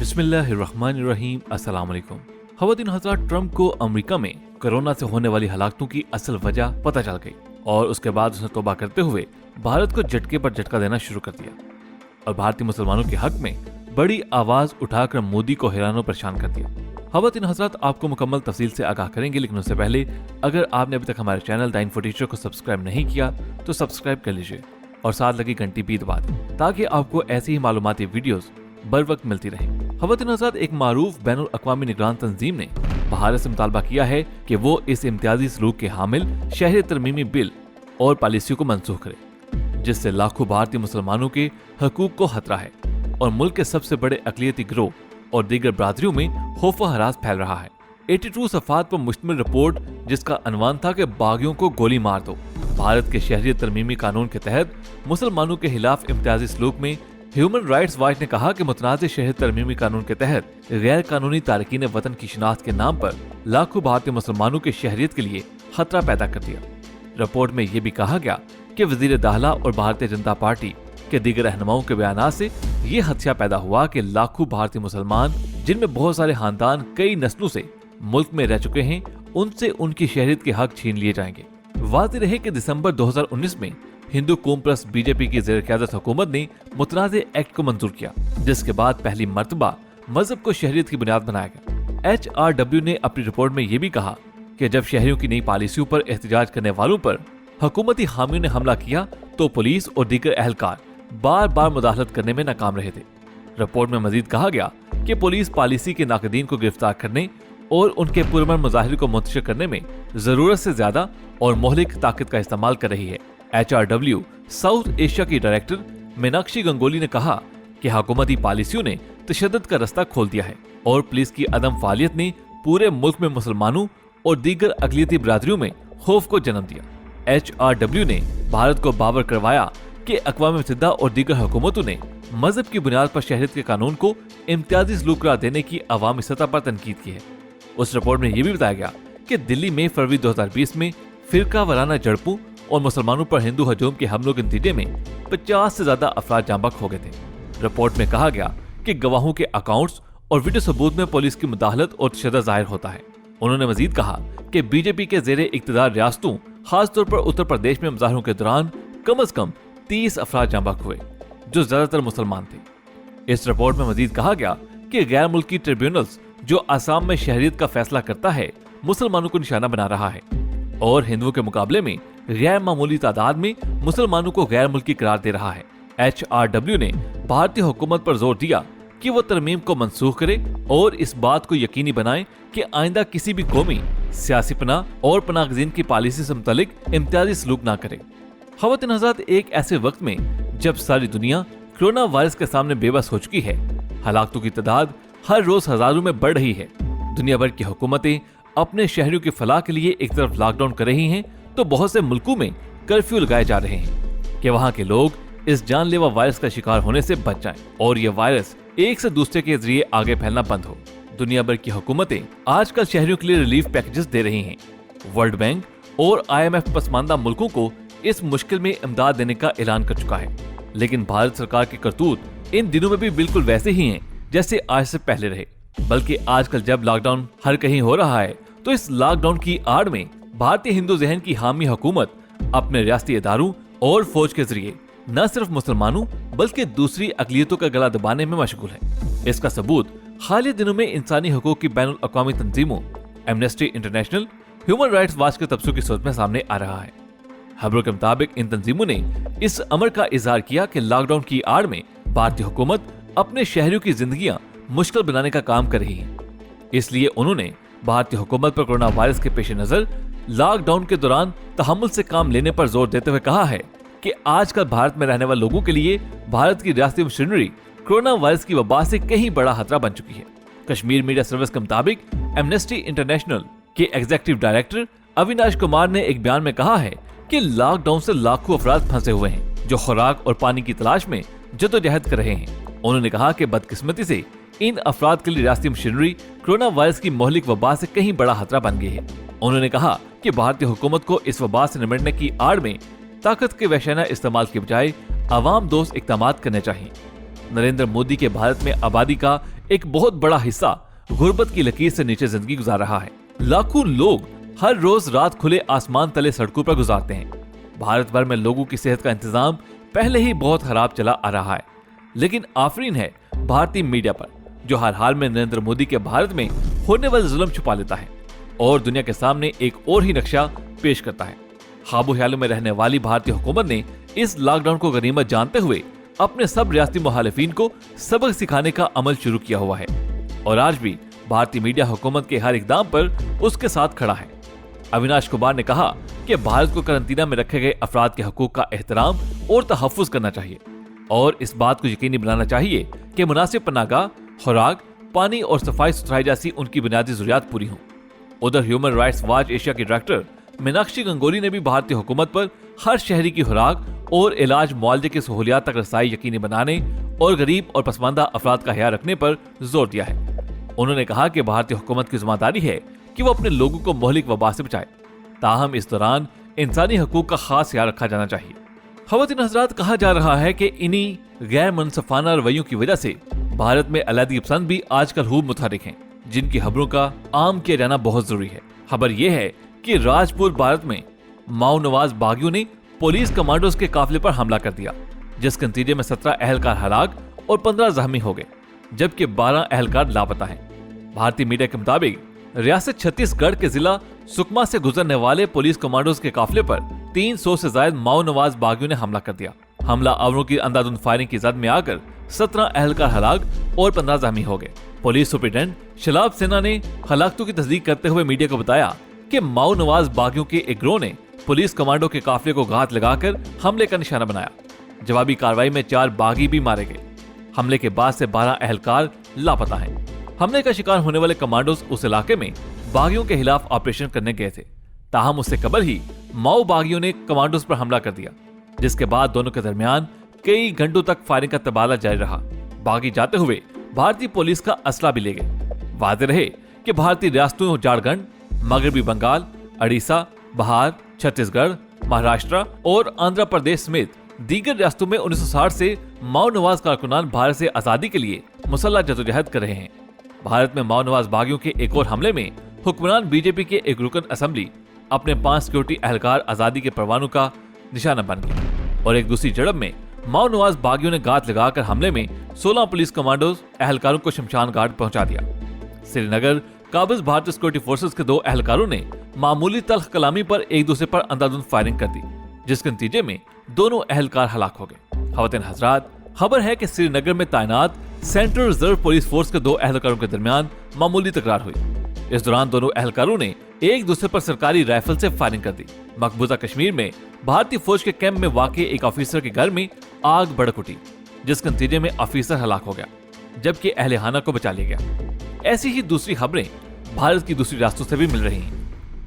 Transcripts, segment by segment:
बिस्मिल्लाहिर्रहमानिर्रहीम। अस्सलाम वालेकुम। खवातीन हज़रात, ट्रंप को अमेरिका में कोरोना से होने वाली हलाकतों की असल वजह पता चल गई और उसके बाद उसने तौबा करते हुए भारत को झटके पर झटका देना शुरू कर दिया और भारतीय मुसलमानों के हक में बड़ी आवाज उठाकर मोदी को हैरान परेशान कर दिया। खवातीन हज़रात, आपको मुकम्मल तफसील से आगाह करेंगे, लेकिन उससे पहले अगर आपने अभी तक हमारे चैनल द इन्फो टीचर को सब्सक्राइब नहीं किया तो सब्सक्राइब कर लीजिए और साथ लगी घंटी भी दबा दें ताकि आपको ऐसी ही मालूमाती वीडियोस बर वक्त मिलती रहे। खवातीन हज़रात, एक मारूफ बैनुल अक़वामी निगरान तंजीम ने भारत से मुतालबा किया है कि वो इस इम्तियाजी सलूक के हामिल शहरी तरमीमी बिल और पॉलिसियों को मनसूख करे, जिससे लाखों भारतीय मुसलमानों के हकूक को खतरा है और मुल्क के सबसे बड़े अक़लियती गिरोह और दीगर बरादरियों में खौफ व हरास फैल रहा है। 82 सफ़ात पर मुश्तमिल रिपोर्ट, जिसका अनवान था कि बागियों को गोली मार दो, भारत के शहरी तरमीमी कानून के तहत मुसलमानों के खिलाफ इम्तियाजी सलूक में ह्यूमन राइट्स वॉच ने कहा कि मुतनाज़ शहरी तरमीमी कानून के तहत गैर कानूनी तारकीन वतन की शिनाख्त के नाम पर लाखों भारतीय मुसलमानों की शहरियत के लिए खतरा पैदा कर दिया। रिपोर्ट में यह भी कहा गया कि वज़ीर दाखिला और भारतीय जनता पार्टी के दीगर रहनुमाओं के बयानात से ये खदशा पैदा हुआ कि लाखों भारतीय मुसलमान, जिनमें बहुत सारे खानदान कई नस्लों से मुल्क में रह चुके हैं, उनसे उनकी शहरियत के हक छीन लिए जाएंगे। वाज़ेह रहे कि दिसंबर 2019 में हिंदू कौम प्लस बीजेपी की ज़ेर-ए-क़यादत हुकूमत ने मुतनाज़े एक्ट को मंजूर किया, जिसके बाद पहली मर्तबा मजहब को शहरियत की बुनियाद बनाया गया। HRW ने अपनी रिपोर्ट में यह भी कहा कि जब शहरियों की नई पॉलिसियों पर एहतजाज करने वालों पर हुकूमती हामियों ने हमला किया तो पुलिस और दीगर अहलकार बार बार मुदाखलत करने में नाकाम रहे थे। रिपोर्ट में मजीद कहा गया कि पुलिस पॉलिसी के नाक़दीन को गिरफ्तार करने और उनके पुरअमन मुजाहिर को मुंतशिर करने में जरूरत से ज्यादा और मोहलिक ताकत का इस्तेमाल कर रही है। HRW साउथ एशिया की डायरेक्टर मीनाक्षी गंगोली ने कहा कि हुकूमती पॉलिसियों ने तशद्दुद का रास्ता खोल दिया है और पुलिस की अदम फालियत ने पूरे मुल्क में मुसलमानों और दीगर अक़लियती बरादरियों में खौफ को जन्म दिया। HRW ने भारत को बावर करवाया कि अक़वाम मुत्तहिदा और दीगर हुकूमतों ने मजहब की बुनियाद पर शहरियत के कानून को इम्तियाजी सलूक करार देने की अवामी सतह पर तनकीद की है। उस रिपोर्ट में यह भी बताया गया कि दिल्ली में फरवरी 2020 में फिरका वाराना झड़पों और मुसलमानों पर हिंदू हजूम के हमलों के नतीजे में 50 से ज्यादा अफराद जाँ बहक हो गए थे। रिपोर्ट में कहा गया कि गवाहों के अकाउंट्स और वीडियो सबूत में पुलिस की मुदाखलत और तशद्दुद जाहिर होता है। उन्होंने मजीद कहा कि बीजेपी के ज़ेरे इक़्तिदार रियासतों, खासतौर पर उत्तर प्रदेश में मुजाहरों के दौरान कम अज कम 30 अफराद जाँ बहक हुए, जो ज्यादातर मुसलमान थे। इस रिपोर्ट में मजीद कहा गया कि गैर मुल्की ट्रिब्यूनल्स, जो आसाम में शहरियत का फैसला करता है, मुसलमानों को निशाना बना रहा है और हिंदुओं के मुकाबले में गैर मामूली तादाद में मुसलमानों को गैर मुल्की करार दे रहा है। HRW ने भारतीय हुकूमत पर जोर दिया कि वो तरमीम को मनसूख करे और इस बात को यकीनी बनाए कि आइंदा किसी भी कौमी, सियासी पनाह और पनाहगज़ीन की पॉलिसी से मुतालिक इम्तियाजी सलूक ना करे। खवातीन हज़रात, एक ऐसे वक्त में जब सारी दुनिया कोरोना वायरस के सामने बेबस हो चुकी है, हलाकतों की तादाद हर रोज हजारों में बढ़ रही है, दुनिया भर की हुकूमतें अपने शहरियों की फलाह के लिए एक तरफ लॉकडाउन कर रही हैं तो बहुत से मुल्कों में कर्फ्यू लगाए जा रहे हैं कि वहाँ के लोग इस जानलेवा वायरस का शिकार होने से बच जाएं और ये वायरस एक से दूसरे के जरिए आगे फैलना बंद हो। दुनिया भर की हुकूमतें आजकल शहरियों के लिए रिलीफ पैकेजेस दे रही हैं। वर्ल्ड बैंक और IMF पसमानदा मुल्कों को इस मुश्किल में इमदाद देने का ऐलान कर चुका है, लेकिन भारत सरकार की करतूत इन दिनों में भी बिल्कुल वैसे ही हैं जैसे आज से पहले रहे। बल्कि आजकल जब लॉकडाउन हर कहीं हो रहा है तो इस लॉकडाउन की आड़ में भारतीय हिंदू जहन की हामी हुकूमत अपने रियासती इदारों और फौज के जरिए न सिर्फ मुसलमानों बल्कि दूसरी अक़लियतों का गला दबाने में मशगूल है। इसका सबूत हालिया दिनों में इंसानी हकूक की बैनुल अक़वामी तंजीमों, Amnesty International, human rights watch के तबसरों की सूरत में सामने आ रहा है। खबरों के मुताबिक इन तंजीमों ने इस अमर का इजहार किया कि लॉकडाउन की आड़ में भारतीय हुकूमत अपने शहरियों की जिंदगियां मुश्किल बनाने का काम कर रही है। इसलिए उन्होंने भारतीय हुकूमत पर कोरोना वायरस के पेश नजर लॉकडाउन के दौरान तहम्मुल से काम लेने पर जोर देते हुए कहा है कि आजकल भारत में रहने वाले लोगों के लिए भारत की रियासती मशीनरी कोरोना वायरस की वबा से कहीं बड़ा खतरा बन चुकी है। कश्मीर मीडिया सर्विस के मुताबिक एमनेस्टी इंटरनेशनल के एग्जीक्यूटिव डायरेक्टर अविनाश कुमार ने एक बयान में कहा है कि लॉकडाउन से लाखों अफराद फंसे हुए हैं जो खुराक और पानी की तलाश में जद्दोजहद कर रहे हैं। उन्होंने कहा कि बदकिस्मती से इन अफराद के लिए रियासती मशीनरी कोरोना वायरस की मोहलिक वबा से कहीं बड़ा खतरा बन गई है। उन्होंने कहा कि भारतीय हुकूमत को इस वबा से निपटने की आड़ में ताकत के वहशाना इस्तेमाल के बजाय अवाम दोस्त इक़दामात करने चाहिए। नरेंद्र मोदी के भारत में आबादी का एक बहुत बड़ा हिस्सा गुर्बत की लकीर से नीचे जिंदगी गुजार रहा है। लाखों लोग हर रोज रात खुले आसमान तले सड़कों पर गुजारते हैं। भारत भर में लोगों की सेहत का इंतजाम पहले ही बहुत खराब चला आ रहा है, लेकिन आफरीन है भारतीय मीडिया पर, जो हर हाल में नरेंद्र मोदी के भारत में होने वाले जुल्म छुपा लेता है और दुनिया के सामने एक और ही नक्शा पेश करता है। काबू ख्यालों में रहने वाली भारतीय हुकूमत ने इस लॉकडाउन को गनीमत जानते हुए अपने सब रियासती मुखालिफिन को सबक सिखाने का अमल शुरू किया हुआ है और आज भी भारतीय मीडिया हुकूमत के हर इकदाम पर उसके साथ खड़ा है। अविनाश कुमार ने कहा कि भारत को करंटीना में रखे गए अफराद के हकूक का एहतराम और तहफ्फुज करना चाहिए और इस बात को यकीनी बनाना चाहिए कि मुनासिब पनाहगाह, खुराक, पानी और सफाई सुथराई जैसी उनकी बुनियादी जरूरियात पूरी हों। उधर ह्यूमन राइट्स वॉच एशिया की डायरेक्टर मीनाक्षी गंगोली ने भी भारतीय हुकूमत पर हर शहरी की खुराक और इलाज मुआवजे की सहूलियात तक रसाई यकीनी बनाने और गरीब और पसमानदा अफराद का ख्याल रखने पर जोर दिया है। उन्होंने कहा कि भारतीय हुकूमत की जिम्मेदारी है कि वो अपने लोगों को मोहलिक वबा से बचाए, ताहम इस दौरान इंसानी हकूक का खास ख्याल रखा जाना चाहिए। खवातीन हज़रात, कहा जा रहा है कि इन्हीं गैर मुनसफाना रवैयों की वजह से भारत में अलहदगी पसंद भी आजकल खूब मुतहरिक हैं, जिनकी खबरों का आम किया जाना बहुत जरूरी है। खबर यह है कि राजपुर भारत में माओ नवाज बागियों ने पुलिस कमांडोज के काफिले पर हमला कर दिया, जिसके नतीजे में 17 अहलकार हलाक और 15 जख्मी हो गए, जबकि 12 अहलकार लापता हैं। भारतीय मीडिया के मुताबिक रियासत छत्तीसगढ़ के जिला सुकमा से गुजरने वाले पुलिस कमांडोज के काफिले पर 300 से ज्यादा माओ नवाज बागियों ने हमला कर दिया। हमला आवरों की अंधाधुंध फायरिंग की जद में आकर 17 अहलकार हलाक और 15 जख्मी हो गए। पुलिस सुपरिटेंडेंट शलाब सेना ने हलाकतों की तस्दीक करते हुए मीडिया को बताया कि माओ नवाज बागियों के एक गिरोह ने पुलिस कमांडो के काफिले को घात लगाकर हमले का निशाना बनाया। जवाबी कार्रवाई में 4 बागी भी मारे गए। हमले के बाद से 12 अहलकार लापता हैं। हमले का शिकार होने वाले कमांडोज उस इलाके में बागियों के खिलाफ ऑपरेशन करने गए थे, ताहम उससे कबल ही माओ बागियों ने कमांडोज पर हमला कर दिया, जिसके बाद दोनों के दरमियान कई घंटों तक फायरिंग का तबादला जारी रहा। बागी जाते हुए भारतीय पुलिस का असला भी ले गए। वादे रहे कि भारतीय रियासतों झारखंड, मगरबी बंगाल, उड़ीसा, बिहार, छत्तीसगढ़, महाराष्ट्र और आंध्र प्रदेश समेत दीगर रियासतों में 1960 से माओ नवाज कारकुनान भारत से आजादी के लिए मुसल्लह जदोजहद कर रहे हैं। भारत में माओ नवाज बागियों के एक और हमले में हुक्मरान बीजेपी के एक रुकन असेंबली अपने 5 सिक्योरिटी एहलकार आजादी के परवानों का निशाना बन गए और एक दूसरी झड़प में माओ नवाज बागियों ने घात लगाकर हमले में 16 पुलिस कमांडोज एहलकारों को शमशान घाट पहुंचा दिया। श्रीनगर काबिज भारतीय सिक्योरिटी फोर्सेस के 2 एहलकारों ने मामूली तल्ख कलामी पर एक दूसरे पर अंधाधुंध फायरिंग कर दी, जिसके नतीजे में दोनों अहलकार हलाक हो गए। खवातीन हज़रात, खबर है कि श्रीनगर में तैनात सेंट्रल रिजर्व पुलिस फोर्स के 2 एहलकारों के दरमियान मामूली तकरार हुई। इस दौरान दोनों एहलकारों ने एक दूसरे पर सरकारी राइफल से फायरिंग कर दी। मकबूजा कश्मीर में भारतीय फौज के कैंप में वाक़ई एक ऑफिसर के घर में आग भड़क उठी, जिसके नतीजे में ऑफिसर हलाक हो गया, जबकि अहले खाना को बचा लिया गया। ऐसी ही दूसरी खबरें भारत की दूसरी रियासतों से भी मिल रही हैं।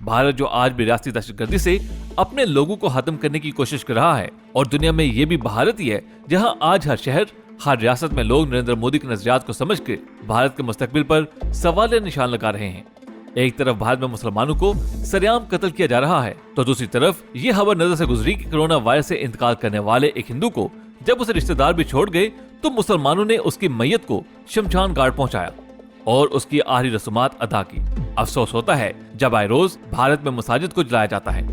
भारत जो आज भी रियासती दहशतगर्दी से अपने लोगों को खत्म करने की कोशिश कर रहा है, और दुनिया में ये भी भारत ही है जहां आज हर शहर, हर रियासत में लोग नरेंद्र मोदी के नजरियात को समझकर भारत के मुस्तकबिल पर सवाल निशान लगा रहे हैं। एक तरफ भारत में मुसलमानों को सरेआम कत्ल किया जा रहा है, तो दूसरी तरफ ये खबर नजर से गुजरी कि कोरोना वायरस से इंतकाल करने वाले एक हिंदू को जब उसे रिश्तेदार भी छोड़ गए तो मुसलमानों ने उसकी मैयत को शमशान घाट पहुंचाया और उसकी आखिरी रस्मात अदा की। अफसोस होता है जब आए रोज भारत में मसाजिद को जलाया जाता है,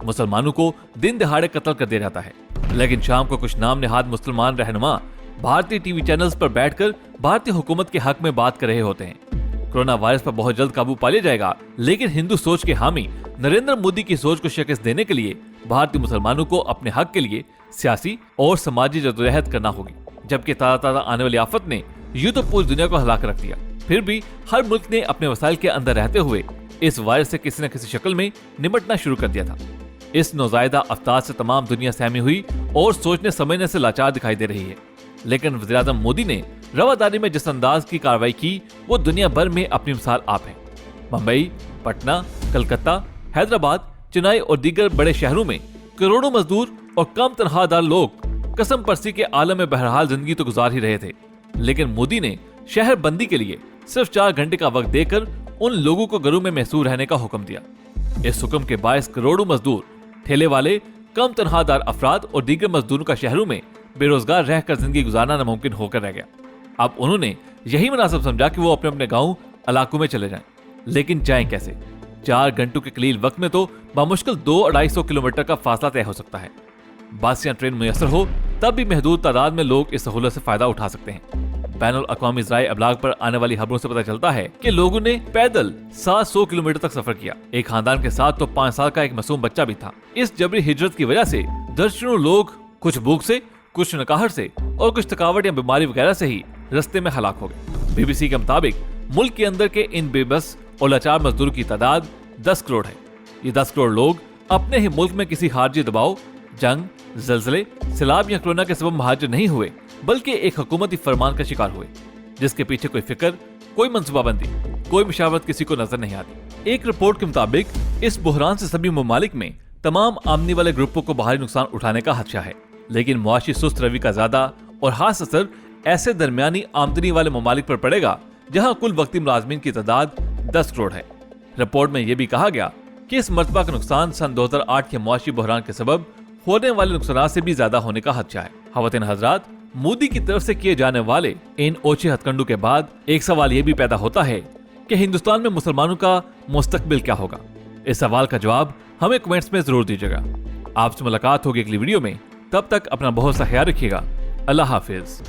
मुसलमानों को दिन दहाड़े कत्ल कर दिया जाता है, लेकिन शाम को कुछ नाम नेहाद मुसलमान रहनुमा भारतीय टीवी चैनल्स पर बैठकर भारतीय हुकूमत के हक में बात कर रहे होते हैं। कोरोना वायरस पर बहुत जल्द काबू पा लिया जाएगा, लेकिन हिंदू सोच के हामी नरेंद्र मोदी की सोच को शिकस्त देने के लिए भारतीय मुसलमानों को अपने हक के लिए सियासी और समाजी जदोजहद करना होगी। जबकि ताज़ा आने वाली आफत ने यूं तो पूरी दुनिया को हिलाकर रख दिया, फिर भी हर मुल्क ने अपने वसाइल के अंदर रहते हुए इस वायरस से किसी न किसी शक्ल में निपटना शुरू कर दिया था। इस नौजायदा अफ्तार से तमाम दुनिया सहमी हुई और सोचने समझने से लाचार दिखाई दे रही है, लेकिन वज़ीर-ए-आज़म मोदी ने रवादारी में जिस अंदाज की कार्रवाई की वो दुनिया भर में अपनी मिसाल आप है। मुंबई, पटना, कलकत्ता, हैदराबाद, चेन्नई और दीगर बड़े शहरों में करोड़ों मजदूर और कम तनख्वाहदार लोग कसम परसी के आलम में बहरहाल जिंदगी तो गुजार ही रहे थे, लेकिन मोदी ने शहर बंदी के लिए सिर्फ 4 घंटे का वक्त देकर उन लोगों को घरों में महसूर रहने का हुक्म दिया। इस हुक्म के बायस करोड़ों मजदूर, ठेले वाले, कम तनख्वाहदार अफराद और दीगर मजदूरों का शहरों में बेरोजगार रहकर जिंदगी गुजारना नामुमकिन होकर रह गया। अब उन्होंने यही मुनासिब समझा कि वो अपने अपने गांव इलाकों में चले जाएं। लेकिन जाएं कैसे? 4 घंटों के कलील वक्त में तो बामुश्किल 200-250 किलोमीटर का फासला तय हो सकता है। बस या ट्रेन मुयसर हो तब भी महदूद तादाद में लोग इस सहूलत से फायदा उठा सकते हैं। बैनुल अक़वामी ज़राए अबलाग पर आने वाली खबरों से पता चलता है कि लोगों ने पैदल 700 किलोमीटर तक सफर किया। एक खानदान के साथ तो 5 साल का एक मासूम बच्चा भी था। इस जबरी हिजरत की वजह से दर्जनों लोग कुछ भूख से, कुछ नकाहट से और कुछ थकावट या बीमारी वगैरह से ही रास्ते में हलाक हो गए। BBC के मुताबिक मुल्क के अंदर के इन बेबस और लाचार मजदूरों की तादाद 10 करोड़ है। ये 10 करोड़ लोग अपने ही मुल्क में किसी खारजी दबाव, जंग, ज़ल्ज़ले, सैलाब या कोरोना के सबब महाजिर नहीं हुए, बल्कि एक हुकूमती फरमान का शिकार हुए, जिसके पीछे कोई फिक्र, कोई मंसूबाबंदी, कोई मुशावरत किसी को नजर नहीं आती। एक रिपोर्ट के मुताबिक इस बुहरान से सभी ममालिक में तमाम आमदनी वाले ग्रुपों को बाहरी नुकसान उठाने का खदशा है, लेकिन मुआशी सुस्त रवि का ज्यादा और खास असर ऐसे दरमियानी आमदनी वाले ममालिक पर पड़ेगा जहां कुल वक्ती मुलाजमीन की तादाद 10 करोड़ है। रिपोर्ट में यह भी कहा गया कि इस मरतबा का नुकसान सन 2008 के मुआशी बहरान के सबब होने वाले नुकसान से भी ज्यादा होने का खदशा है। ख़वातीन हज़रात, मोदी की तरफ से किए जाने वाले इन ओछे हथकंडों के बाद एक सवाल यह भी पैदा होता है कि हिंदुस्तान में मुसलमानों का मुस्तकबिल क्या होगा। इस सवाल का जवाब हमें कमेंट्स में जरूर दीजिएगा। आपसे मुलाकात होगी अगली वीडियो में। तब तक अपना बहुत सा ख्याल रखिएगा। अल्लाह हाफिज।